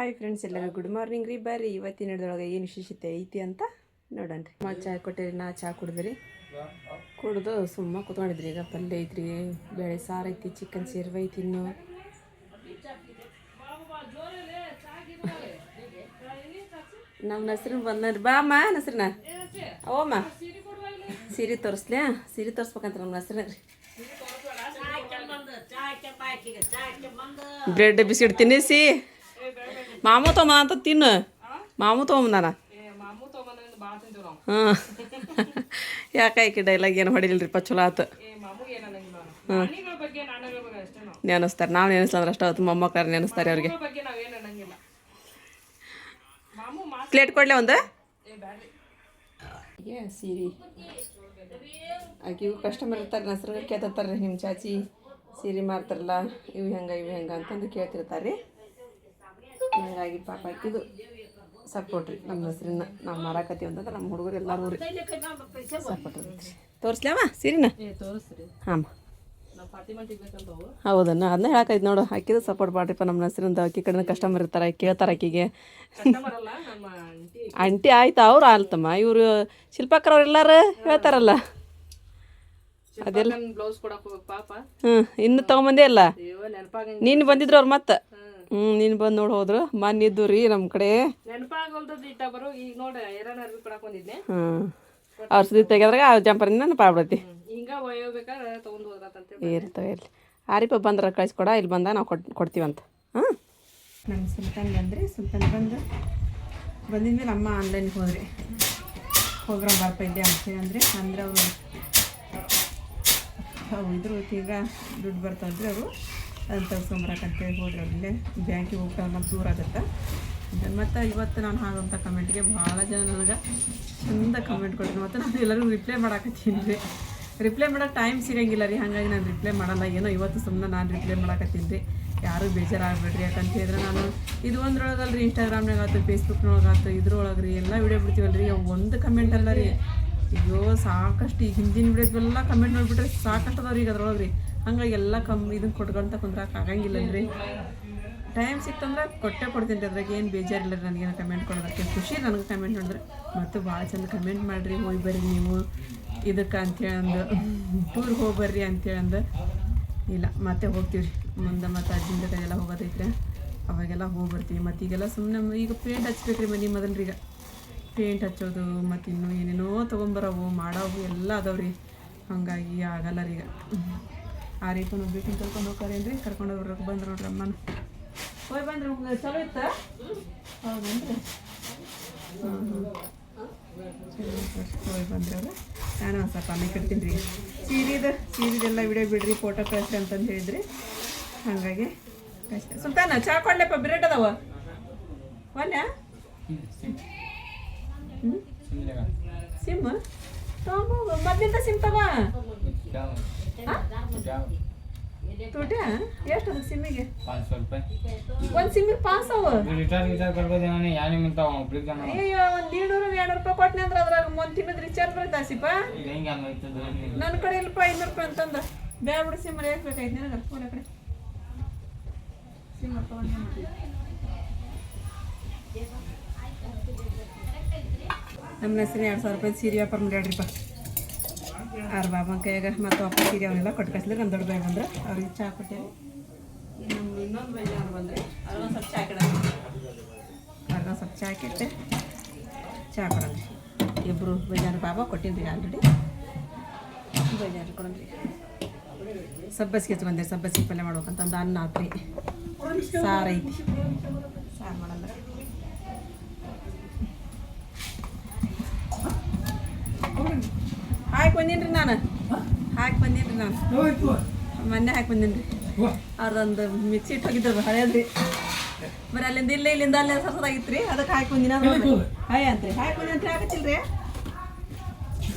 Hi friends, ಎಲ್ಲರಿಗೂ good morning ರೀ. ಬರ್ರಿ ಇವತ್ತಿನ ಹಿಡಿದೊಳಗೆ ಏನು ವಿಶೇಷತೆ ಐತಿ ಅಂತ ನೋಡೋಣ ರೀ. ಚಹಾ ಕೊಟ್ಟಿರಿ, ನಾ ಚಹಾ ಕುಡಿದ್ರಿ. ಕುಡ್ದು ಸುಮ್ಮ ಕುತ್ಕೊಂಡಿದ್ರಿ. ಈಗ ಪಲ್ಯ ಐತ್ರಿ, ಬೇಳೆ ಸಾರು ಐತಿ, ಚಿಕನ್ ಸೇರ್ವ ಐತಿ. ಇನ್ನು ನಮ್ಮ ನಸ್ರಿನ ಬಂದ್ರಿ. ಬಾ ಅಮ್ಮ ನಸ್ರಿನ, ಅವಮ್ಮ ಸೀರೆ ತೋರಿಸ್ಲ್ಯಾ? ಸೀರೆ ತೋರಿಸ್ಬೇಕಂತ ನಮ್ಮ ನಸ್ರಿನ ರೀ. ಬ್ರೆಡ್ ಬಿಸ್ಕಿಟ್ ತಿನ್ನಿಸಿ ಮಾಮೂ ತೊಗೊಂಬ ಅಂತ ತಿನ್ನು. ಮಾಮೂ ತೊಗೊಂಬಂದಾನ. ಹಾಂ, ಯಾಕಾಯ್ಕೆ ಡೈಲಾಗ್ ಏನು ಹೊಡಿಲಿಲ್ರಿಪ್ಪ, ಚಲೋ ಆತು. ಹಾಂ, ನೆನೆಸ್ತಾರೆ. ನಾವು ನೆನೆಸ್ಲಂದ್ರೆ ಅಷ್ಟ ಅವತ್ತು ಮೊಮ್ಮಕ್ಕಳು ನೆನೆಸ್ತಾರೆ ಅವ್ರಿಗೆ. ಪ್ಲೇಟ್ ಕೊಡ್ಲೆ ಒಂದು. ಸೀರೆ ಆಕೆ ಇವು ಕಸ್ಟಮರ್ ಇರ್ತಾರೆ, ನಸ್ರು ಕೇಳ್ತಿರ್ತಾರೆ ರೀ, ನಿಮ್ಮ ಚಾಚಿ ಸೀರೆ ಮಾರ್ತಾರಲ್ಲ ಇವು ಹೆಂಗೆ ಅಂತಂದು ಕೇಳ್ತಿರ್ತಾರೆ ರೀ. ಹಾಗಾಗಿ ಪಾಪ ಆಕಿದು ಸಪೋರ್ಟ್ ರೀ ನಮ್ಮ ಹೆಸ್ರನ್ನ ನಾವು ಮಾರಾಕತ್ತೀವಿ ಅಂತಂದ್ರೆ ನಮ್ಮ ಹುಡುಗರು ಎಲ್ಲರೂ ರೀ ಸಪೋರ್ಟ್ ಇರುತ್ತೆ. ತೋರಿಸ್ಲೇವ ಸೀರೆನ? ಹಾಂ, ಹೌದನ್ನ ಅದನ್ನ ಹೇಳಾಕೈತೆ ನೋಡು. ಆಕಿದು ಸಪೋರ್ಟ್ ಮಾಡ್ರಿಪ್ಪ ನಮ್ಮ ಹೆಸ್ರಿಂದ. ಆಕಿ ಕಡೆ ಕಸ್ಟಮರ್ ಇರ್ತಾರೆ, ಕೇಳ್ತಾರೆ ಆಕಿಗೆ. ಆಂಟಿ ಆಯ್ತು, ಅವ್ರು ಆಲ್ತಮ್ಮ. ಇವರು ಶಿಲ್ಪಾಕರ್ ಅವ್ರೆಲ್ಲಾರು ಹೇಳ್ತಾರಲ್ಲ ಅದೆಲ್ಲ. ಹ್ಞೂ, ಇನ್ನು ತೊಗೊಂಬಂದೇ ಅಲ್ಲ. ನೀನು ಬಂದಿದ್ರು ಅವ್ರು ಮತ್ತೆ. ನೀನು ಬಂದು ನೋಡಿ ಹೋದ್ರು. ಮೊನ್ನೆ ಇದ್ದು ರೀ ನಮ್ಮ ಕಡೆ. ಹ್ಞೂ, ಅವ್ರ ಸುದ್ದಿ ತೆಗೆದ್ರಾಗ ಆ ಜಂಪರಿಂದ ನೆನಪಾಗ್ಬಿಡೈತಿ. ಇರ್ತವೆ ಇರಲಿ. ಆರಿಪ ಬಂದ್ರೆ ಕಳಿಸ್ಕೊಡ, ಇಲ್ಲಿ ಬಂದಾಗ ನಾವು ಕೊಡ್ತೀವಂತ. ಹಾಂ, ನಮ್ಮ ಸುಲ್ತಾನ್ ಬಂದ್ರಿ. ಸುಲ್ತಾನ್ ಬಂದಿದ್ಮೇಲೆ ಅಮ್ಮ ಆನ್ಲೈನ್ಗೆ ಹೋದ್ರಿ. ಹೋಗ್ರ ಬಾರಪ್ಪ ಇದ್ದೆ ಅಂತೀನಿ ಅಂದರೆ ಅವರು ಇದ್ರು. ಈಗ ದುಡ್ಡು ಬರ್ತಾವ್ರಿ ಅವರು, ಅದನ್ನು ತಗ್ಸ್ಕೊಂಬರಕ್ಕಂತೇಳಿ ಹೋದ್ರೆ ಅವ್ರಲ್ಲೇ ಬ್ಯಾಂಕಿಗೆ ಹೋಗ್ತಾರೆ. ಮತ್ತು ದೂರ ಆಗುತ್ತೆ. ಮತ್ತು ಇವತ್ತು ನಾನು ಹಾಗಂತ ಕಮೆಂಟ್ಗೆ ಭಾಳ ಜನ ನನಗೆ ಚಂದ ಕಮೆಂಟ್ ಕೊಡ್ತೀನಿ. ಮತ್ತು ನಾನು ಎಲ್ಲರಿಗೂ ರಿಪ್ಲೈ ಮಾಡಾಕತ್ತೀನಿ ರೀ. ರಿಪ್ಲೈ ಮಾಡೋಕ್ಕೆ ಟೈಮ್ ಸಿಗೋಂಗಿಲ್ಲ ರೀ, ಹಾಗಾಗಿ ನಾನು ರಿಪ್ಲೈ ಮಾಡಲ್ಲ. ಏನೋ ಇವತ್ತು ಸುಮ್ಮನೆ ನಾನು ರಿಪ್ಲೈ ಮಾಡಾಕತ್ತೀನಿ ರೀ. ಯಾರೂ ಬೇಜಾರಾಗಬೇಡ್ರಿ. ಯಾಕಂತ ಹೇಳಿದ್ರೆ ನಾನು ಇದು ಒಂದ್ರೊಳಗಲ್ರಿ, ಇನ್ಸ್ಟಾಗ್ರಾಮ್ನಾಗ ಆಯ್ತು, ಫೇಸ್ಬುಕ್ನೊಳಗೆ ಆಯ್ತು, ಇದ್ರೊಳಗೆ ರೀ ಎಲ್ಲ ವಿಡಿಯೋ ಬಿಡ್ತೀವಲ್ಲ ರೀ. ಒಂದು ಕಮೆಂಟ್ ಅಲ್ಲ ರೀ, ಅಯ್ಯೋ ಸಾಕಷ್ಟು. ಈಗ ಹಿಂದಿನ ವಿಡಿಯೋದೆಲ್ಲ ಕಮೆಂಟ್ ನೋಡಿಬಿಟ್ರೆ ಸಾಕಷ್ಟು ಅದಾವ್ರಿ ಈಗ ಅದ್ರೊಳಗೆ ರೀ. ಹಂಗಾಗಿ ಎಲ್ಲ ಇದನ್ನು ಕೊಟ್ಕೊಂತ ಕುಂದ್ರಕ್ಕೆ ಆಗಂಗಿಲ್ಲ ರೀ. ಟೈಮ್ ಸಿಕ್ತಂದ್ರೆ ಕೊಡ್ತೀನಿ ರೀ. ಅದ್ರಾಗ ಏನು ಬೇಜಾರಿಲ್ಲ ರೀ ನನಗೇನು ಕಮೆಂಟ್ ಕೊಡೋದಕ್ಕೆ. ಖುಷಿ ನನಗೆ ಕಮೆಂಟ್ ನೋಡಿದ್ರೆ. ಮತ್ತು ಭಾಳ ಚಂದ ಕಮೆಂಟ್ ಮಾಡಿರಿ, ಹೋಗಿ ಬರ್ರಿ ನೀವು ಇದಕ್ಕೆ ಅಂತೇಳಿ ಟೂರ್ಗೆ ಹೋಗಿ ಬರ್ರಿ ಅಂತೇಳಿ ಇಲ್ಲ ಮತ್ತೆ ಹೋಗ್ತೀವಿ ರೀ ಮುಂದೆ. ಮತ್ತು ಅಜ್ಜಿಂದ ಕೈಯೆಲ್ಲ ಹೋಗೋದೈತ್ರಿ, ಅವಾಗೆಲ್ಲ ಹೋಗಿ ಬರ್ತೀವಿ. ಮತ್ತು ಈಗೆಲ್ಲ ಸುಮ್ಮನೆ ಈಗ ಪೇಂಟ್ ಹಚ್ಬೇಕು ರೀ ಮನೆ ಮೊದಲು ರೀ. ಈಗ ಪೇಂಟ್ ಹಚ್ಚೋದು ಮತ್ತು ಇನ್ನೂ ಏನೇನೋ ತೊಗೊಂಬರೋವು ಮಾಡೋವು ಎಲ್ಲ ಅದಾವ್ರಿ. ಹಾಗಾಗಿ ಆಗಲ್ಲ ರೀ. ಈಗ ಆ ರೀತಿ ಒಬ್ಬರು ಕರ್ಕೊಂಡು ಹೋಗ್ತಾರೇನು ರೀ. ಕರ್ಕೊಂಡು ಹೋಗ್ರಕ್ಕೆ ಬಂದ್ರೆ ನೋಡ್ರಿ ಅಮ್ಮನ. ಹೋಗಿ ಬಂದ್ರೆ ಚಲೋ ಇತ್ತ. ಹೌದೇನ್ರಿ? ಹೋಗಿ ಬಂದ್ರೆ ಅವ್ರು. ನಾನು ಒಂದು ಸ್ವಲ್ಪ ಅನ್ನ ಕಟ್ತೀನಿ ರೀ. ಸೀರೆದೆಲ್ಲ ವಿಡಿಯೋ ಬಿಡ್ರಿ, ಫೋಟೋ ಕಳಿಸ್ರಿ ಅಂತಂದು ಹೇಳಿದ್ರಿ. ಹಾಗಾಗಿ ಕಷ್ಟ. ಸುಲ್ತಾನ ಚಾ ಕೊಡ್ಲಪ್ಪ, ಬ್ರೆಡ್ ಅದಾವ ಒಲ್ಲೆ. ಸಿಮ್ ತಗೊಂಬೋಗು, ಮೊದಲಿಂದ ಸಿಮ್ ತಗೋ. ತುಟ ಎಷ್ಟು ಅದಕ್ಕೆ ಸಿಮ್ಮಿಗೆ? 500 ರೂಪಾಯಿ ಒಂದು ಸಿಮ್ಮಿಗೆ. 500? ಅಯ್ಯೋ, ಒಂದು 100-200 ರೂಪಾಯಿ ಕೊಟ್ಟನೆ ಅಂದ್ರೆ ಅದ್ರಾಗ ಒಂದು ತಿನ್ನೋದು ರಿಚಾರ್ಜ್ ಬರುತ್ತೆ ಸಿಪ್ಪ. ನನ್ನ ಕಡೆ ಇಲ್ಲಪ್ಪ 500 ರೂಪಾಯಿ ಅಂತಂದ್ರೆ ಬೇಡ ಬಿಡು. ಸಿಮ್ ಯಾಕೆ ಬೇಕಾಯ್ತು ನನಗೆ? ಫೋನ್ ಕಡೆ ಸಿಮ್ ತೊಗೊಂಡು ನಮ್ಮ ಹೆಸರು 2000 ರೂಪಾಯಿ ಸೀರೆ ವ್ಯಾಪಾರ ಮಾಡ್ಯಾಡ್ರಿಪ್ಪ. ಅವ್ರ ಬಾಬನ ಕೈಯಾಗ ಮತ್ತು ವಾಪಸ್ ಸೀರೆ ಅವನ್ನೆಲ್ಲ ಕೊಟ್ಟು ಕಳಿಸ್ಲಿಕ್ಕೆ ನಮ್ಮ ದೊಡ್ಡ ಬಾಯಿ ಬಂದ್ರೆ ಅವ್ರಿಗೆ ಚಹಾ ಕೊಟ್ಟೇವಿ. ನಮ್ಮ ಇನ್ನೊಂದು ಬೈಜಾರು ಬಂದರೆ ಅವ್ರಿಗೊಂದು ಸ್ವಲ್ಪ ಚಹಾ ಕಿಡ, ಅವ್ರಿಗೊಂದು ಸ್ವಲ್ಪ ಚಹಾ ಕೆಟ್ಟೆ ಚಹಾ ಕೊಡೋದ್ರಿ. ಇಬ್ಬರು ಬೈಜಾರು ಬಾಬಾ ಕೊಟ್ಟಿನಿ ರೀ ಆಲ್ರೆಡಿ. ಬೈಜಾರು ಕೊಡೋದ್ರಿ. ಸಬ್ಬಸ್ಗೆ ಹಚ್ಕೊಂಡ್ರಿ, ಸಬ್ಬಸ್ಗೆ ಪಲ್ಯ ಮಾಡ್ಬೇಕಂತಂದು. ಅನ್ನ ಆತ್ರಿ, ಸಾರು ಐತಿ, ಸಾರು ಮಾಡಲ್ಲ. ಹಾಕಿ ಬಂದೀನಿ ನಾನು ಮೊನ್ನೆ ಹಾಕಿ ಬಂದೀನಿ ರೀ. ಅವ್ರದ್ದೊಂದು ಮಿಕ್ಸಿ ಇಟ್ಟು ಹೋಗಿದ್ರು ಹಳೇದ್ರಿ. ಬರೀ ಅಲ್ಲಿಂದ ಇಲ್ಲಿಂದ ಅಲ್ಲೇ ಸರ್ಸದಾಗಿತ್ತು ರೀ. ಅದಕ್ಕೆ ಹಾಕಿ ಬಂದಿನ ಹಾಯ್ ಅಂತ್ರಿ. ಹಾಕಿ ಬಂದಿ ಅಂತ ಹಾಕತ್ತಿಲ್ಲ ರೀ.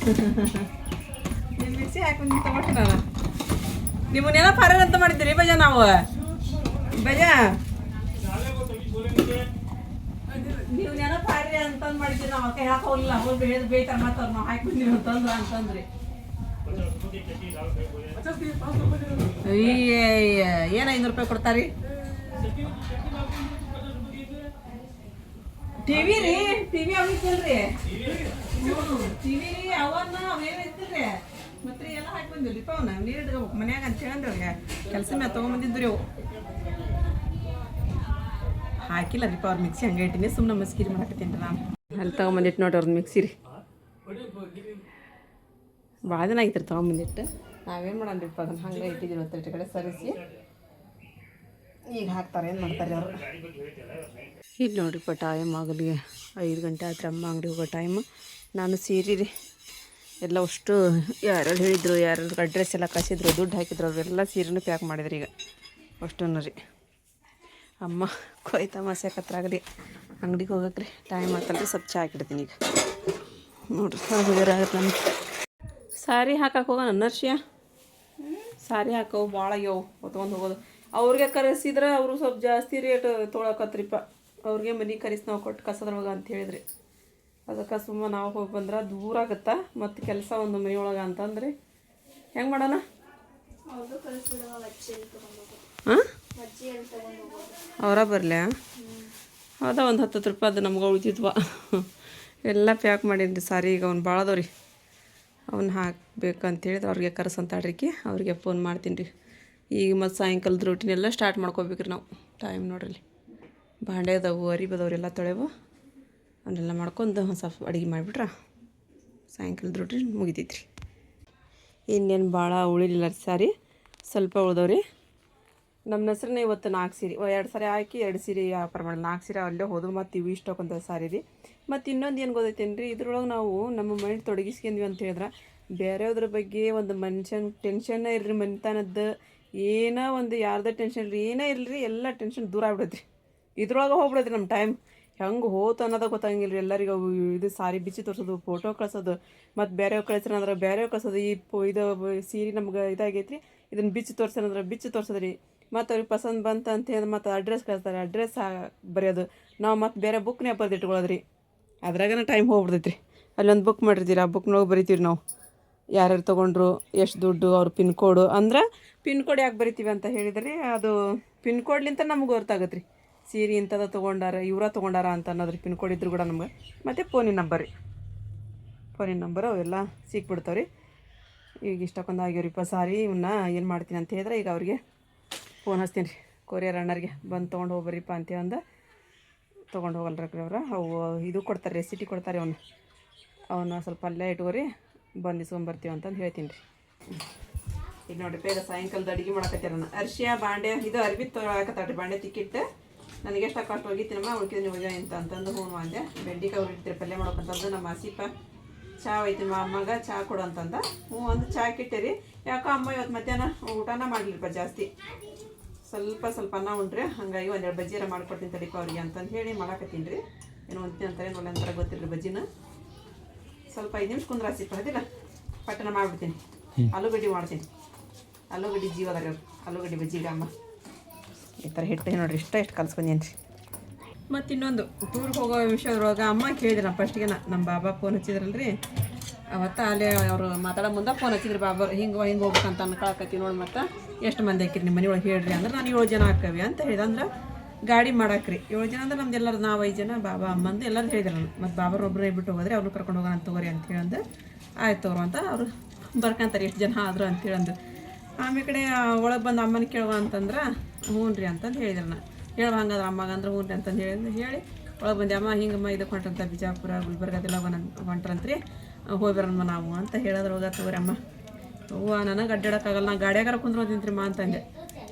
ನಿಮ್ಮ ಮಿಕ್ಸಿ ಹಾಕಿ ಬಂದಿನ ತಗೊಟ್ಟು ನಾನು. ನಿಮ್ಮನ್ನೆಲ್ಲ ಫಾರರ್ ಅಂತ ಮಾಡಿದ್ದೀರಿ ಬಜ. ನಾವು ಬಜ ನೀವು ನೆನಪಾರಿ ಅಂತಂದು ಮಾಡಿದ್ದೀವಿ. ನಾವು ಅಕ್ಕ ಯಾಕೆ ಹೋಗಿಲ್ಲ, ಹೋಗಿ ಬೇಯ್ತಾರೆ ಮತ್ತು ಅವ್ರು ನಾವು ಹಾಕಿ ಬಂದೀವಿ ಅಂತಂದ್ರಿ. ಏನು 500 ರೂಪಾಯಿ ಕೊಡ್ತಾರಿ? ಟಿವಿ ರೀ ಟಿವಿ ಅವಿತ್ತಲ್ರಿ ಟಿವಿ ರೀ ಅವನ್ನ ಅವೇನು ಇತ್ತಿಲ್ರಿ ಮತ್ತೆ ಎಲ್ಲ ಹಾಕಿ ಬಂದಿಲ್ರಿಪ್ಪ ಅವನ್ನ ನೀರು ಇಟ್ಕೋಬೇಕು ಮನ್ಯಾಗ ಅಂತ ಹೇಳಂದ್ರೆ ಅವ್ರಿಗೆ ಕೆಲಸ ಮ್ಯಾಗ ತೊಗೊಂಬಂದಿದ್ದು ರೀ ಅವು ಹಾಕಿಲ್ಲ ರೀಪ್ಪ ಅವ್ರ ಮಿಕ್ಸಿ ಹಂಗೆ ಇಟ್ಟಿನಿ ಸುಮ್ಮನೆ ಮಸ್ಕಿರಿ ಮಾಡಾಕತ್ತೀನಿ ರೀ ನಾನು ಅಲ್ಲಿ ತೊಗೊಂಬಂದಿಟ್ಟು ನೋಡ್ರಿ ಅವ್ರದ್ದು ಮಿಕ್ಸಿ ರೀ ಭಾಳ ದಿನ ಆಗಿತ್ತು ರೀ ತೊಗೊಂಬಂದಿಟ್ಟು ನಾವೇನು ಮಾಡೋಣ್ರಿಪ್ಪ ಅದನ್ನು ಹಂಗೆ ಇಟ್ಟಿದ್ದೀವಿ ಹೊತ್ತಿಟ್ಟು ಕಡೆ ಸರಿಸಿ ಈಗ ಹಾಕ್ತಾರೆ ಏನು ಮಾಡ್ತಾರೆ ಅವರು ಇಲ್ಲಿ ನೋಡಿರಿಪ್ಪ ಟೈಮ್ ಆಗಲಿಗೆ 5 ಗಂಟೆ ಆಯ್ತು ಅಮ್ಮ ಅಂಗಡಿ ಹೋಗೋ ಟೈಮು ನಾನು ಸೀರೆ ರೀ ಎಲ್ಲ ಅಷ್ಟು ಯಾರ್ಯಾರು ಹೇಳಿದ್ರು ಯಾರ್ಯಾರು ಅಡ್ರೆಸ್ ಎಲ್ಲ ಕಳಿಸಿದ್ರು ದುಡ್ಡು ಹಾಕಿದ್ರು ಅವರೆಲ್ಲ ಸೀರೆನೂ ಪ್ಯಾಕ್ ಮಾಡಿದ್ರು ಈಗ ಅಷ್ಟನ್ನು ರೀ ಅಮ್ಮ ಕೊಯ್ತಾ ಮಸಾಕತ್ರಾಗಲಿ ಅಂಗಡಿಗೆ ಹೋಗಕ್ಕೆ ರೀ ಟೈಮ್ ಆಗ್ತಲ್ರಿ ಸ್ವಲ್ಪ ಚಾ ಹಾಕಿಡ್ತೀನಿ ಈಗ ನೋಡ್ರಿ ಆಗತ್ತೆ ನಮ್ಗೆ ಸಾರಿ ಹಾಕಕ್ಕೆ ಹೋಗೋಣ ನರ್ಷಿಯ ಸಾರಿ ಹಾಕವು ಭಾಳ ಆಗ್ಯಾವು ಹೊತ್ಕೊಂಡು ಹೋಗೋದು ಅವ್ರಿಗೆ ಕರೆಸಿದ್ರೆ ಅವರು ಸ್ವಲ್ಪ ಜಾಸ್ತಿ ರೇಟ್ ತೊಗೊಳಕತ್ರಿಪ್ಪ ಅವ್ರಿಗೆ ಮನೆ ಕರೆಸಿ ನಾವು ಕೊಟ್ಟು ಕಸದ್ರೊಳಗೆ ಅಂತ ಹೇಳಿದ್ರಿ ಅದಕ್ಕೆ ಸುಮ್ಮನೆ ನಾವು ಹೋಗಿ ಬಂದ್ರೆ ದೂರ ಆಗುತ್ತಾ ಮತ್ತು ಕೆಲಸ ಒಂದು ಮನೆಯೊಳಗೆ ಅಂತಂದ್ರೆ ಹೆಂಗೆ ಮಾಡೋಣ ಹಾಂ ಅವರ ಬರಲ ಹೌದಾ ಒಂದು 10 ರೂಪಾಯಿ ಅದು ನಮ್ಗೆ ಉಳಿತಿದ್ವ ಎಲ್ಲ ಪ್ಯಾಕ್ ಮಾಡೀನಿ ಸಾರಿ ಈಗ ಅವ್ನು ಭಾಳ ಅದಾವ ರೀ ಅವ್ನು ಹಾಕ್ಬೇಕಂತ ಹೇಳಿದ್ರೆ ಅವ್ರಿಗೆ ಕರೆಸಂತಾಡ್ರಿಕಿ ಅವ್ರಿಗೆ ಫೋನ್ ಮಾಡ್ತೀನಿ ರೀ ಈಗ ಮತ್ತು ಸಾಯಂಕಾಲದ ರೊಟ್ಟಿನ ಎಲ್ಲ ಸ್ಟಾರ್ಟ್ ಮಾಡ್ಕೋಬೇಕ್ರಿ ನಾವು ಟೈಮ್ ನೋಡ್ರಿ ಭಾಂಡೆ ಅದಾವು ಅರಿಬದವ್ರು ಎಲ್ಲ ತೊಳೆವು ಅವನ್ನೆಲ್ಲ ಮಾಡ್ಕೊಂಡು ಒಂದು ಸ್ವಲ್ಪ ಅಡುಗೆ ಮಾಡಿಬಿಟ್ರೆ ಸಾಯಂಕಾಲದ ರೊಟ್ಟಿ ಮುಗಿತೈತ್ರಿ ಇನ್ನೇನು ಭಾಳ ಉಳಿಲಿಲ್ಲ ಸಾರಿ ಸ್ವಲ್ಪ ಉಳ್ದವ್ರಿ ನಮ್ಮ ಹೆಸ್ರನ್ನ ಇವತ್ತು 4 ಸೀರೆ 2 ಸಾರಿ ಹಾಕಿ 2 ಸೀರೆ ವ್ಯಾಪಾರ ಮಾಡಿ 4 ಸೀರೆ ಅಲ್ಲೇ ಹೋದ್ವು ಮತ್ತು ಇವು ಇಷ್ಟೊಂದು ಸಾರಿ ರೀ ಮತ್ತು ಇನ್ನೊಂದು ಏನು ಗೊತ್ತೈತೇನು ರೀ ಇದ್ರೊಳಗೆ ನಾವು ನಮ್ಮ ಮೈಂಡ್ ತೊಡಗಿಸ್ಕೊಂಡ್ವಿ ಅಂತ ಹೇಳಿದ್ರೆ ಬೇರೆಯವ್ರ ಬಗ್ಗೆ ಒಂದು ಮನುಷ್ಯನ ಟೆನ್ಷನ್ನೇ ಇರಲಿ ಮನೆತನದ್ದು ಏನೋ ಒಂದು ಯಾರ್ದು ಟೆನ್ಷನ್ ಇರಲಿ ಏನೇ ಇರಲಿ ಎಲ್ಲ ಟೆನ್ಷನ್ ದೂರ ಆಗ್ಬಿಡೈತ್ರಿ ಇದ್ರೊಳಗೆ ಹೋಗ್ಬಿಡೈತ್ರಿ ನಮ್ಮ ಟೈಮ್ ಹೆಂಗೆ ಹೋತು ಅನ್ನೋದು ಗೊತ್ತಾಗಿಲ್ಲ ರೀ ಎಲ್ಲರಿಗೂ ಇದು ಸಾರಿ ಬಿಚ್ಚಿ ತೋರಿಸೋದು ಫೋಟೋ ಕಳ್ಸೋದು ಮತ್ತು ಬೇರೆಯವ್ರು ಕಳ್ಸ್ರಂದ್ರೆ ಬೇರೆಯವ್ರು ಕಳ್ಸೋದು ಇದು ಸೀರೆ ನಮ್ಗೆ ಇದಾಗೈತೆ ರೀ ಇದನ್ನು ಬಿಚ್ಚಿ ತೋರ್ಸಂದ್ರೆ ಬಿಚ್ಚಿ ತೋರ್ಸೋದು ರೀ ಮತ್ತು ಅವ್ರಿಗೆ ಪಸಂದ್ ಬಂತು ಅಂತ ಹೇಳಿ ಮತ್ತು ಅಡ್ರೆಸ್ ಕಳಿಸ್ತಾರೆ ಅಡ್ರೆಸ್ ಬರೆಯೋದು ನಾವು ಮತ್ತು ಬೇರೆ ಬುಕ್ನೇ ಬರೆದು ಇಟ್ಕೊಳ್ಳೋದು ರೀ ಅದ್ರಾಗನ ಟೈಮ್ ಹೋಗ್ಬಿಡ್ತೈತೆ ರೀ ಅಲ್ಲೊಂದು ಬುಕ್ ಮಾಡಿರ್ತೀರಿ ಆ ಬುಕ್ನೊಳಗೆ ಬರಿತೀವಿ ನಾವು ಯಾರ್ಯಾರು ತೊಗೊಂಡ್ರು ಎಷ್ಟು ದುಡ್ಡು ಅವ್ರ ಪಿನ್ ಕೋಡು ಅಂದ್ರೆ ಪಿನ್ ಕೋಡ್ ಯಾಕೆ ಬರಿತೀವಿ ಅಂತ ಹೇಳಿದ್ರಿ ಅದು ಪಿನ್ ಕೋಡ್ಲಿಂತ ನಮ್ಗೆ ಗೊತ್ತಾಗತ್ತೆ ರೀ ಸೀರೆ ಇಂಥದ್ದು ತೊಗೊಂಡಾರ ಇವರ ತೊಗೊಂಡಾರ ಅಂತ ಅನ್ನೋದ್ರಿ ಪಿನ್ ಕೋಡ್ ಇದ್ರು ಕೂಡ ನಮ್ಗೆ ಮತ್ತು ಫೋನಿನ ನಂಬರ್ ರೀ ಫೋನಿನ ನಂಬರ್ ಅವೆಲ್ಲ ಸಿಕ್ಬಿಡ್ತಾವೆ ರೀ ಈಗ ಇಷ್ಟಕ್ಕೊಂದು ಆಗ್ಯಾವ್ರಿಪ್ಪ ಸಾರಿ ಇವನ್ನ ಏನು ಮಾಡ್ತೀನಿ ಅಂತ ಹೇಳಿದ್ರೆ ಈಗ ಅವ್ರಿಗೆ ಫೋನ್ ಹಚ್ತೀನಿ ರೀ ಕೊರಿಯರ್ ಅಣ್ಣರಿಗೆ ಬಂದು ತೊಗೊಂಡು ಹೋಗ್ಬರ್ರಿಪ್ಪ ಅಂತೇಳಿ ತೊಗೊಂಡು ಹೋಗಲ್ರಿ ಅವ್ರು ಅವು ಇದು ಕೊಡ್ತಾರೆ ರೆಸಿಟಿ ಕೊಡ್ತಾರೆ ಅವನ್ನ ಸ್ವಲ್ಪ ಅಲ್ಲೇ ಇಟ್ಕೋರಿ ಬಂದು ಇಸ್ಕೊಂಬರ್ತೀವಿ ಅಂತಂದು ಹೇಳ್ತೀನಿ ರೀ ಈಗ ನೋಡಿರಿ ಬೇಗ ಸಾಯಂಕಾಲದ ಅಡುಗೆ ಮಾಡಕತ್ತೀರ ನಾನು ಅರ್ಶಿಯ ಬಾಂಡೆ ಇದು ಅರ್ಬಿ ತೊಗೊಳಕತ್ತಾಡ್ರಿ ಬಾಂಡೆ ತಿಕ್ಕಿಟ್ಟು ನನಗೆ ಎಷ್ಟು ಅಷ್ಟು ಹೋಗಿದ್ದೀನಮ್ಮ ಉಳ್ಕಿದ ನೀವು ಅಂತಂದು ಹ್ಞೂ ಅಂದೆ ಬೆಂಡಿಕಾಯಿ ಉಳಿತೀರಿ ಪಲ್ಯ ಮಾಡ್ಬೇಕಂತಂದು ನಮ್ಮ ಆಸಿಪ ಚಾ ಒಯ್ತೀನಿ ಅಮ್ಮಗೆ ಚಾ ಕೊಡು ಅಂತಂದ ಹ್ಞೂ ಒಂದು ಚಾ ಕಿಟ್ಟಿರಿ ಯಾಕೋ ಅಮ್ಮ ಇವತ್ತು ಮಧ್ಯಾಹ್ನ ಊಟನ ಮಾಡಲಿಲ್ಲಪ್ಪ ಜಾಸ್ತಿ ಸ್ವಲ್ಪ ಅನ್ನ ಉಂಡ್ರಿ ಹಂಗಾಗಿ 1-2 ಬಜ್ಜಿರ ಮಾಡ್ಕೊಡ್ತೀನಿ ತಡಿಪ ಅವ್ರಿಗೆ ಅಂತಂದು ಹೇಳಿ ಮಾಡಾಕತ್ತೀನಿ ರೀ ಏನು ಅಂತಾರೆ ಒಳ್ಳೆ ಗೊತ್ತಿಲ್ಲ ಬಜ್ಜಿನ ಸ್ವಲ್ಪ 5 ನಿಮಿಷ ಕುಂದ್ರ ಆಸಿಪ್ಪ ಅದಿಲ್ಲ ಪಟ್ಟಣ ಮಾಡಿಬಿಡ್ತೀನಿ ಆಲೂಗಡ್ಡೆ ಮಾಡ್ತೀನಿ ಆಲೂಗಡ್ಡೆ ಜೀವದಾಗ ಆಲೂಗಡ್ಡೆ ಬಜ್ಜಿಗೆ ಅಮ್ಮ ಈ ಥರ ಹಿಟ್ಟು ನೋಡ್ರಿ ಎಷ್ಟು ಕಲ್ಸ್ಕೊಂಡೇನು ರೀ ಮತ್ತು ಇನ್ನೊಂದು ಟೂರ್ಗೆ ಹೋಗೋ ವಿಷಯದೊಳಗೆ ಅಮ್ಮ ಕೇಳಿದ್ರಿ ಫಸ್ಟಿಗೆ ನಮ್ಮ ಬಾಬಾ ಫೋನ್ ಹಚ್ಚಿದ್ರಲ್ರಿ ಅವತ್ತು ಅಲ್ಲೇ ಅವರು ಮಾತಾಡೋ ಮುಂದೆ ಫೋನ್ ಹಚ್ಚಿದ್ರಿ ಬಾಬಾ ಹಿಂಗೆ ಹೋಗ್ಬೇಕಂತ ಅನ್ಕೊಳಕತ್ತೀವಿ ನೋಡಿ ಮತ್ತು ಎಷ್ಟು ಮಂದಿ ಹಾಕಿರಿ ನಿಮ್ಮ ಮನೆ ಒಳಗೆ ಹೇಳ್ರಿ ಅಂದ್ರೆ ನಾನು 7 ಜನ ಹಾಕವಿ ಅಂತ ಹೇಳಿದೆ ಅಂದ್ರೆ ಗಾಡಿ ಮಾಡಾಕ್ರಿ 7 ಜನ ಅಂದ್ರೆ ನಮ್ದು ಎಲ್ಲರೂ ನಾವು 5 ಜನ ಬಾಬಾ ಅಮ್ಮಂದು ಎಲ್ಲರೂ ಹೇಳಿದ್ರು ನಾನು ಮತ್ತು ಬಾಬರೊಬ್ಬರೇ ಬಿಟ್ಟು ಹೋಗೋದ್ರೆ ಅವ್ರನ್ನ ಕರ್ಕೊಂಡು ಹೋಗೋಣ ತಗೋರಿ ಅಂತ ಹೇಳಂದು ಆಯ್ತು ಅವ್ರು ಅಂತ ಅವರು ಬರ್ಕೊಂತಾರೆ ಎಷ್ಟು ಜನ ಆದರು ಅಂತ ಹೇಳಂದು ಆಮೇಲೆ ಕಡೆ ಒಳಗೆ ಬಂದು ಅಮ್ಮನ ಕೇಳುವ ಅಂತಂದ್ರೆ ಹ್ಞೂ ರೀ ಅಂತಂದು ಹೇಳಿದ್ರು ನಾನು ಹೇಳುವ ಹಂಗಂದ್ರೆ ಅಮ್ಮಗೆ ಅಂದ್ರೆ ಹ್ಞೂ ರೀ ಅಂತಂದು ಹೇಳಿ ಒಳಗೆ ಬಂದೆ ಅಮ್ಮ ಹಿಂಗಮ್ಮ ಇದಕ್ಕೆ ಹೊಂಟ್ರಂತ ಬಿಜಾಪುರ ಗುಲ್ಬರ್ಗ ಅದೆಲ್ಲ ಹೊಂಟ್ರಂತ್ರಿ ಹೋಗಿ ಬರೋಣ ನಾವು ಅಂತ ಹೇಳಿದ್ರೆ ಹೋಗ ತಗೋರಿ ಅಮ್ಮ ಹೂವು ನನಗೆ ಅಡ್ಡಾಡೋಕ್ಕಾಗಲ್ಲ ನಾ ಗಾಡಿಯಾಗಾರ ಕುಂದ್ರೋದಿಂತ್ರಿ ಮಾ ಅಂತಂದೆ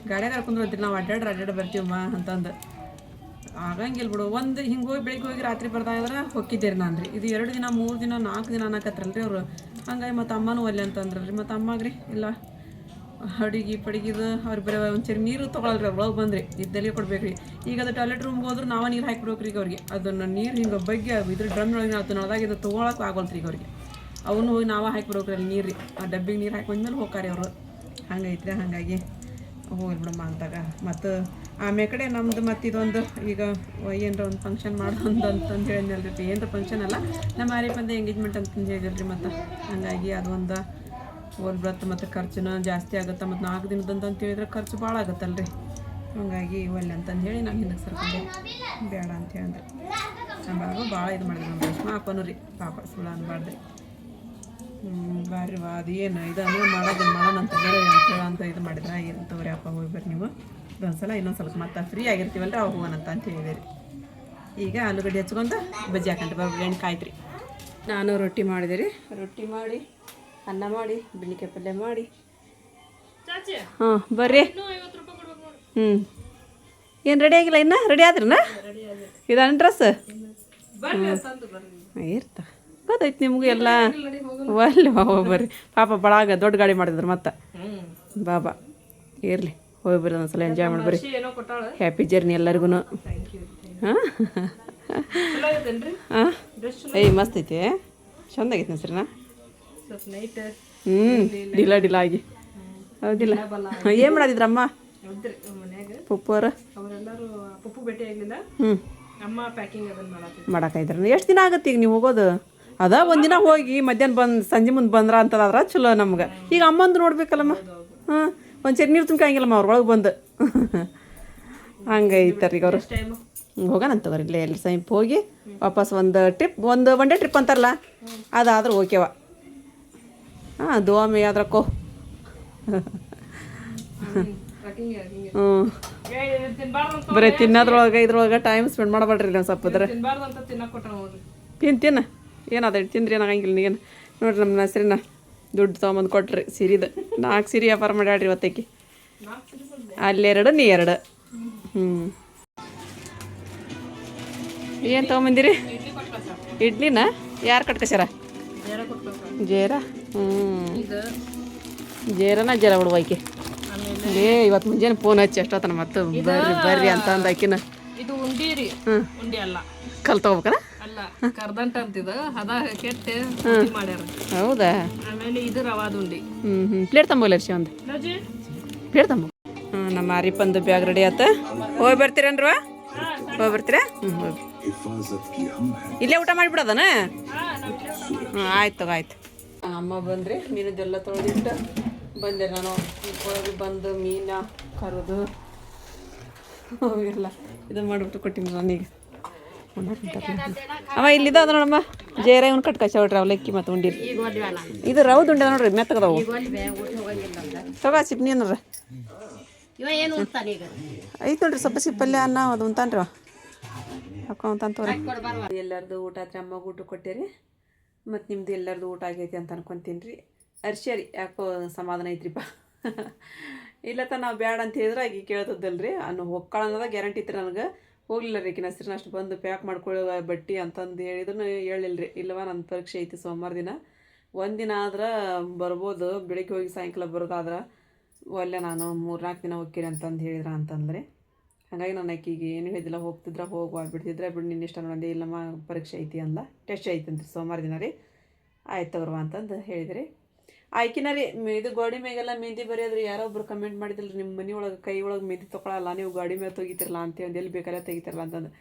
ಗಾಡಿಯಾಗಾರ ಕುಂದ್ರೋದಿಲ್ಲ ನಾವು ಅಡ್ಡಾಡ ಬರ್ತೀವಮ್ಮ ಅಂತಂದು ಆಗಂಗಿಲ್ಲ ಬಿಡು ಒಂದು ಹಿಂಗೆ ಹೋಗಿ ಬೆಳಿಗ್ಗೆ ಹೋಗಿ ರಾತ್ರಿ ಬರ್ದಾದ್ರೆ ಹೊಕ್ಕಿದ್ದೀರಿ ನಾನು ರೀ ಇದು 2 ದಿನ 3 ದಿನ 4 ದಿನ ಅನ್ನಕತ್ರಲ್ರಿ ಅವರು ಹಂಗಾಗಿ ಮತ್ತು ಅಮ್ಮನೂ ಒಲ್ಲೆ ಅಂತಂದ್ರಲ್ರಿ ಮತ್ತು ಅಮ್ಮಾಗ್ರಿ ಇಲ್ಲ ಪಡಿಗಿದು ಅವ್ರು ಬರೀ ಒಂಚೂರು ನೀರು ತೊಗೊಳಲ್ರಿ ಒಳಗೆ ಬಂದ್ರಿ ಇದ್ದಲ್ಲಿ ಕೊಡ್ಬೇಕ್ರಿ ಈಗ ಅದು ಟಾಯ್ಲೆಟ್ ರೂಮ್ಗೆ ಹೋದ್ರೆ ನಾವೇ ನೀರು ಹಾಕಿಬಿಡ್ಬೇಕ್ರಿ ಈಗ ಅವ್ರಿಗೆ ಅದನ್ನು ನೀರು ಹಿಂಗೆ ಬಗ್ಗೆ ಇದ್ರ ಡ್ರಮ್ನೊಳಗೆ ನಾವು ನೊಳದಾಗ ಇದು ತೊಗೊಳಕ್ಕೆ ಆಗೋಲ್ತ್ರಿ ಈಗ ಅವ್ರಿಗೆ ಅವನು ಹೋಗಿ ನಾವೇ ಹಾಕಿಬಿಡ್ಬೇಕ್ರಿ ಅಲ್ಲಿ ನೀರು ರೀ ಆ ಡಬ್ಬಿಗೆ ನೀರು ಹಾಕಿ ಬಂದ್ಮೇಲೆ ಹೋಗ್ತಾರೆ ಅವರು ಹಂಗೈತ್ರಿ ಹಾಗಾಗಿ ಹೋಗಿ ಬಿಡಮ್ಮ ಅಂತಾಗ ಮತ್ತು ಆಮೇಲೆ ಕಡೆ ನಮ್ಮದು ಮತ್ತು ಇದೊಂದು ಈಗ ಏನರ ಒಂದು ಫಂಕ್ಷನ್ ಮಾಡೋದು ಅಂತಂದು ಹೇಳಿದ್ನಲ್ರಿ ಏನರ ಫಂಕ್ಷನ್ ಅಲ್ಲ ನಮ್ಮ ಬಂದು ಎಂಗೇಜ್ಮೆಂಟ್ ಅಂತಂದು ಹೇಳಿದ್ರಿ ಮತ್ತು ಹಾಗಾಗಿ ಅದೊಂದು ಹೋಲ್ಬಿಡತ್ತೆ ಮತ್ತು ಖರ್ಚುನ ಜಾಸ್ತಿ ಆಗುತ್ತೆ ಮತ್ತು 4 ದಿನದಂತ ಅಂತ ಹೇಳಿದ್ರೆ ಖರ್ಚು ಭಾಳ ಆಗುತ್ತಲ್ರಿ ಹಾಗಾಗಿ ಒಳ್ಳೆ ಅಂತಂದು ಹೇಳಿ ನಾನು ಹಿಂದಕ್ಕೆ ಸರ್ಕೊಂಡೆ ಬೇಡ ಅಂತ ಹೇಳಿದ್ರೆ ನಮ್ಮ ಭಾಳ ಇದು ಮಾಡಿದ್ರು ನಮ್ಮ ರೇಷ್ಮಾ ಅಪ್ಪನೂ ರೀ ಪಾಪ ಸುಳ್ಳು ಅನ್ಬಾರ್ದು ಬಾರಿ ಅದೇನು ಇದು ಅಂದ್ರೆ ಮಾಡೋಣಂತ ಬೇರೆ ಅಂತ ಇದು ಮಾಡಿದ್ರೆ ಇರ್ತವ್ರಿ ಅಪ್ಪ ಹೋಗಿ ಬರ್ರಿ ನೀವು ಇದೊಂದ್ಸಲ ಇನ್ನೊಂದು ಸ್ವಲ್ಪ ಮತ್ತೆ ಫ್ರೀ ಆಗಿರ್ತೀವಲ್ಲ ಅವಾಗ ಹೋಗೋಣಂತ ಅಂತ ಹೇಳಿದೆ ಈಗ ಆಲೂಗಡ್ಡೆ ಹಚ್ಕೊಂಡು ಬಜ್ಜಿ ಹಾಕಂತ ಬರ್ರಿ ಎಣ್ಣೆ ಕಾಯ್ತ್ರಿ ನಾನು ರೊಟ್ಟಿ ಮಾಡಿದೆ ರೀ ರೊಟ್ಟಿ ಮಾಡಿ ಅನ್ನ ಮಾಡಿ ಬೆಂಡೆಕಾಯಿ ಪಲ್ಯ ಮಾಡಿ ಹಾಂ ಬರ್ರಿ ಏನು ರೆಡಿ ಆಗಿಲ್ಲ ಇನ್ನು ರೆಡಿ ಆದ್ರನ ಇದನ್ನ ಡ್ರೆಸ್ ಇರ್ತ ಗೊತ್ತೈತಿ ನಿಮಗೂ ಎಲ್ಲ ಒಲ್ಲೆ ಬರ್ರಿ ಪಾಪ ಬಳಾಗ ದೊಡ್ಡ ಗಾಡಿ ಮಾಡಿದ್ರು ಮತ್ತೆ ಬಾಬಾ ಇರಲಿ ಹೋಗಿ ಬರ್ರಿ ಒಂದ್ಸಲ ಎಂಜಾಯ್ ಮಾಡಿ ಬರ್ರಿ ಹ್ಯಾಪಿ ಜರ್ನಿ ಎಲ್ಲರಿಗೂ ಹಾಂ ಹಾಂ ಏಯ್ ಮಸ್ತ್ ಐತಿ ಚಂದ ಆಗೈತೆ ಹೆಸ್ರಿನ ಡಿಲ ಡಿಲ ಆಗಿ ಹೌದಿಲ್ಲ ಏನು ಮಾಡದಿದ್ರಮ್ಮ ಪಪ್ಪು ಮಾಡಾಕೈದ್ರ ಎಷ್ಟು ದಿನ ಆಗತ್ತೆ ಈಗ ನೀವು ಹೋಗೋದು ಅದ ಒಂದಿನ ಹೋಗಿ ಮಧ್ಯಾಹ್ನ ಬಂದು ಸಂಜೆ ಮುಂದೆ ಬಂದ್ರ ಅಂತಂದ್ರೆ ಚಲೋ ನಮ್ಗೆ ಈಗ ಅಮ್ಮಂದು ನೋಡ್ಬೇಕಲ್ಲಮ್ಮ ಹಾಂ ಒಂದು ಚರಿ ನೀರು ತುಂಬ್ಕಂಗಿಲ್ಲಮ್ಮ ಅವ್ರ ಒಳಗೆ ಬಂದು ಹಂಗೈತಾರೆ ಈಗ ಅವರು ಹೋಗೋಣ ಅಂತವ್ರಿ ಇಲ್ಲೇ ಎಲ್ಲಿ ಸೈಪ್ ಹೋಗಿ ವಾಪಸ್ ಒಂದು ಟ್ರಿಪ್ ಒನ್ ಡೇ ಟ್ರಿಪ್ ಅಂತಾರಲ್ಲ ಅದಾದ್ರೆ ಓಕೆವ ಹಾಂ ದೋಮೆ ಆದ್ರಕ್ಕೋ ಹ್ಞೂ ಬರೀ ತಿನ್ನೋದ್ರೊಳಗೆ ಇದ್ರೊಳಗೆ ಟೈಮ್ ಸ್ಪೆಂಡ್ ಮಾಡಬೇಡ್ರಿ ನಾವು ಸ್ವಲ್ಪ ಅದ್ರ ತಿನ್ನ ಏನದ ತಿಂದ್ರಿ ಏನಾಗಂಗಿಲ್ಲ ನೀಗೇನು ನೋಡ್ರಿ ನಮ್ಮ ಹೆಸ್ರಿನ ದುಡ್ಡು ತೊಗೊಂಬಂದು ಕೊಟ್ರಿ ಸಿರಿದು 4 ಸೀರೆ ವ್ಯಾಪಾರ ಮಾಡ್ಯಾಡ್ರಿ ಇವತ್ತಕ್ಕೆ ಅಲ್ಲೆರಡು ನೀ ಎರಡು ಏನು ತೊಗೊಂಬಂದಿರಿ ಇಡ್ಲಿನ ಯಾರು ಕಟ್ಕಸ್ಯಾರ ಜೇರ ಜೇರನ ಜರ ಬಿಡುವಾಯ್ಕೆ ಇವತ್ತು ಮುಂಜಾನೆ ಫೋನ್ ಹಚ್ಚಿ ಅಷ್ಟೊತ್ತನ ಮತ್ತೆ ಬರ್ರಿ ಬರ್ರಿ ಅಂತ ಅಂದ ಆಕಿನ ಇದು ಉಂಡಿ ರೀ ಉಂಡಿ ಅಲ್ಲ ಕಲ್ ತಗೋಬೇಕಲ್ಲ ಅಲ್ಲ ಕರ್ದಂಟ ಅಂತಿದ ಅದ ಕೆಟ್ಟೆ ಮಾಡ್ಯಾರ ಹೌದಾ ಆಮೇಲೆ ಇದು ರವಾದ ಉಂಡಿ ಪ್ಲೇಟ್ ತಂಬೋಲ್ಲ ಅರ್ಷಿ ಒಂದು ಪ್ಲೇಟ್ ತಂಬ ನಮ್ಮ ಆರಿಪಂದು ಬ್ಯಾಗ್ ರೆಡಿ ಆತ ಹೋಗಿ ಬರ್ತೀರೇನ್ರವ ಹೋಗಿ ಬರ್ತೀರಾ ಹೋಗಿ ಇಲ್ಲೇ ಊಟ ಮಾಡಿಬಿಡೋದನ ಆಯ್ತು ಆಯ್ತು ಅಮ್ಮ ಬಂದ್ರಿ ಮೀನದೆಲ್ಲ ತೊಳೆದಿಟ್ಟು ಬಂದೆ ನಾನು ಒಳಗೆ ಬಂದು ಮೀನ ಕರೋದು ಅವೆಲ್ಲ ಇದು ಮಾಡಿಬಿಟ್ಟು ಕೊಟ್ಟಿನಿ ನನಗೆ ಅವ ಇಲ್ಲಿದ ಅದ ನೋಡಮ್ಮ ಜೇರ ಇವ್ನು ಕಟ್ಕಚ್ಚ ಹೊಡ್ರಿ ಅವಲಕ್ಕಿ ಮತ್ತು ಉಂಡಿರಿ ಇದು ರೌದು ಉಂಡೆ ನೋಡ್ರಿ ಮೆತ್ತಗದವು ತಗೋ ಸಿಪ್ನಿ ನೋಡ್ರಿ ಐತೆ ನೋಡ್ರಿ ಸ್ವಲ್ಪ ಸಿಪ್ಪಲ್ಲೇ ಅನ್ನ ಅದು ಉಂತಾನ್ರಿ ಹಾಕೊಂತಂತವ್ರಿ ಎಲ್ಲರದು ಊಟ ಆತ್ರಿ ಅಮ್ಮಗೆ ಊಟ ಕೊಟ್ಟಿರಿ ಮತ್ತು ನಿಮ್ದು ಎಲ್ಲರದು ಊಟ ಆಗೈತಿ ಅಂತ ಅನ್ಕೊತೀನಿ ರೀ ಅರ್ಶ್ಯರಿ ಯಾಕೋ ಸಮಾಧಾನ ಐತ್ರಿಪ್ಪ ಇಲ್ಲತ್ತ ನಾವು ಬ್ಯಾಡ ಅಂತ ಹೇಳಿದ್ರೆ ಆಗಿ ಕೇಳ್ತದ್ದಲ್ರಿ ಅನ್ನು ಹೊಕ್ಕಳನ್ನದ ಗ್ಯಾರಂಟಿ ಇತ್ತು ನನಗೆ ಹೋಗ್ಲಿಲ್ಲ ರೀ ಆಕಿನ ಹೆಸ್ರನ್ನ ಅಷ್ಟು ಬಂದು ಪ್ಯಾಕ್ ಮಾಡ್ಕೊಳ್ಳೋ ಬಟ್ಟೆ ಅಂತಂದು ಹೇಳಿದ್ರು ಹೇಳಿಲ್ಲ ರೀ ಇಲ್ಲವ ನನ್ನ ಪರೀಕ್ಷೆ ಐತಿ ಸೋಮವಾರ ದಿನ ಒಂದಿನ ಆದ್ರೆ ಬರ್ಬೋದು ಬೆಳಿಗ್ಗೆ ಹೋಗಿ ಸಾಯಂಕಾಲ ಬರೋದಾದ್ರೆ ಒಲ್ಲೆ ನಾನು 3-4 ದಿನ ಹೋಗ್ತೀರಿ ಅಂತಂದು ಹೇಳಿದ್ರ ಅಂತಂದ್ರೆ ಹಾಗಾಗಿ ನಾನು ಆಕಿಗೆ ಏನು ಹೇಳಿಲ್ಲ ಹೋಗ್ತಿದ್ರೆ ಹೋಗುವ ಬಿಡ್ತಿದ್ರೆ ಬಿಡು ನಿನ್ನ ಇಷ್ಟ ನೋಡಂದೆ ಇಲ್ಲಮ್ಮ ಪರೀಕ್ಷೆ ಐತಿ ಅಂದ ಟೆಸ್ಟ್ ಐತಂತ್ರಿ ಸೋಮವಾರ ದಿನ ರೀ ಆಯ್ತು ತಗೋರ್ವ ಅಂತಂದು ಹೇಳಿದ್ರಿ ಆಯ್ಕಿನ ರೀ ಇದು ಗೋಡಿ ಮ್ಯಾಗೆಲ್ಲ ಮೆಹಂದಿ ಬರೆಯೋದ್ರಿ ಯಾರೋ ಒಬ್ರು ಕಮೆಂಟ್ ಮಾಡಿದಿಲ್ಲ ನಿಮ್ಮ ಮನೆ ಒಳಗೆ ಕೈ ಒಳಗೆ ಮೆಹಂದಿ ತೊಗೊಳಲ್ಲ ನೀವು ಗಾಡಿ ಮೇಲೆ ತೆಗಿತಿರಲ್ಲ ಅಂತೇಳಿ ಎಲ್ಲಿ ಬೇಕಲ್ಲ ತೆಗಿತಿರಲ್ಲ ಅಂತಂದು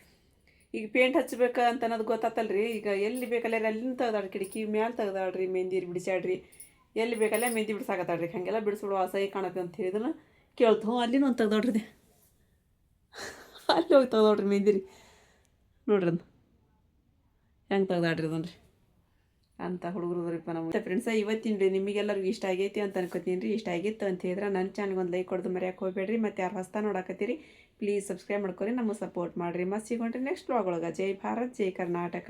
ಈಗ ಪೇಂಟ್ ಹಚ್ಬೇಕು ಅಂತ ಅನ್ನೋದು ಗೊತ್ತಾತಲ್ರಿ ಈಗ ಎಲ್ಲಿ ಬೇಕಲ್ಲ ಅಲ್ಲಿಂದ ತೆಗ್ದಾಡ್ರಿ ಕಿಟಕಿ ಮ್ಯಾಲೆ ತೆಗ್ದಾಡ್ರಿ ಮೆಹಂದಿ ಬಿಡಿಸಾಡ್ರಿ ಎಲ್ಲಿ ಬೇಕಲ್ಲೇ ಮೆಹಂದಿ ಬಿಡ್ಸಾಕತ್ತಾಡ್ರಿ ಹಾಗೆಲ್ಲ ಬಿಡಿಸ್ಬಿಡು ಅಸಹ್ಯ ಕಾಣತ್ತೆ ಅಂತ ಹೇಳಿದ್ರು ಕೇಳ್ತು ಅಲ್ಲಿನೂ ಒಂದು ತೆಗ್ದಾಡ್ರಿ ಅಲ್ಲಿ ಹೋಗಿ ತೆಗ್ದಾಡ್ರಿ ಮೆಹಂದಿ ರೀ ನೋಡ್ರಿ ಅದು ಹೆಂಗೆ ತೆಗ್ದಾಡ್ರಿ ಅದನ್ರಿ ಅಂತ ಹುಡುಗರುದ್ರಿಪ್ಪ ನಾವು ಫ್ರೆಂಡ್ಸ ಇವತ್ತಿನ ರೀ ನಿಮಗೆಲ್ಲರಿಗೂ ಇಷ್ಟ ಆಗೈತಿ ಅಂತ ಅನ್ಕೋತೀನಿ ರೀ ಇಷ್ಟ ಆಗಿತ್ತು ಅಂತ ಹೇಳಿದ್ರೆ ನನ್ನ ಚಾನಲ್ಗೆ ಒಂದು ಲೈಕ್ ಕೊಡೋದು ಮರ್ಯಾಕೆ ಹೋಗ್ಬೇಡ್ರಿ ಮತ್ತು ಯಾರು ಹೊಸ್ತಾ ನೋಡಾಕತ್ತೀರಿ ಪ್ಲೀಸ್ ಸಬ್ಸ್ಕ್ರೈಬ್ ಮಾಡ್ಕೊರಿ ನಮಗೆ ಸಪೋರ್ಟ್ ಮಾಡಿರಿ ಮತ್ತೆ ಸಿಗೋಣ್ರಿ ನೆಕ್ಸ್ಟ್ ವ್ಲಾಗ್ ಒಳಗೆ ಜೈ ಭಾರತ್ ಜೈ ಕರ್ನಾಟಕ.